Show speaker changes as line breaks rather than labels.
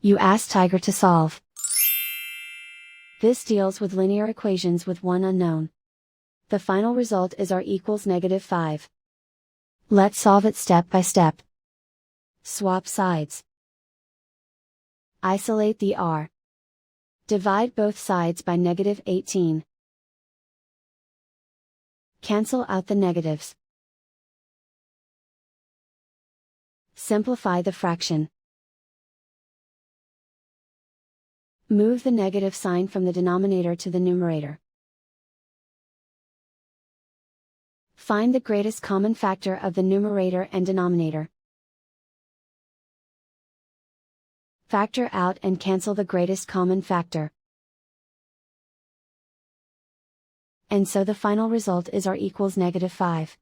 You ask Tiger to solve. This deals with linear equations with one unknown. The final result is r equals -5. Let's solve it step by step. Swap sides. Isolate the r. Divide both sides by -18. Cancel out the negatives. Simplify the fraction. Move the negative sign from the denominator to the numerator. Find the greatest common factor of the numerator and denominator. Factor out and cancel the greatest common factor. And so the final result is r equals -5.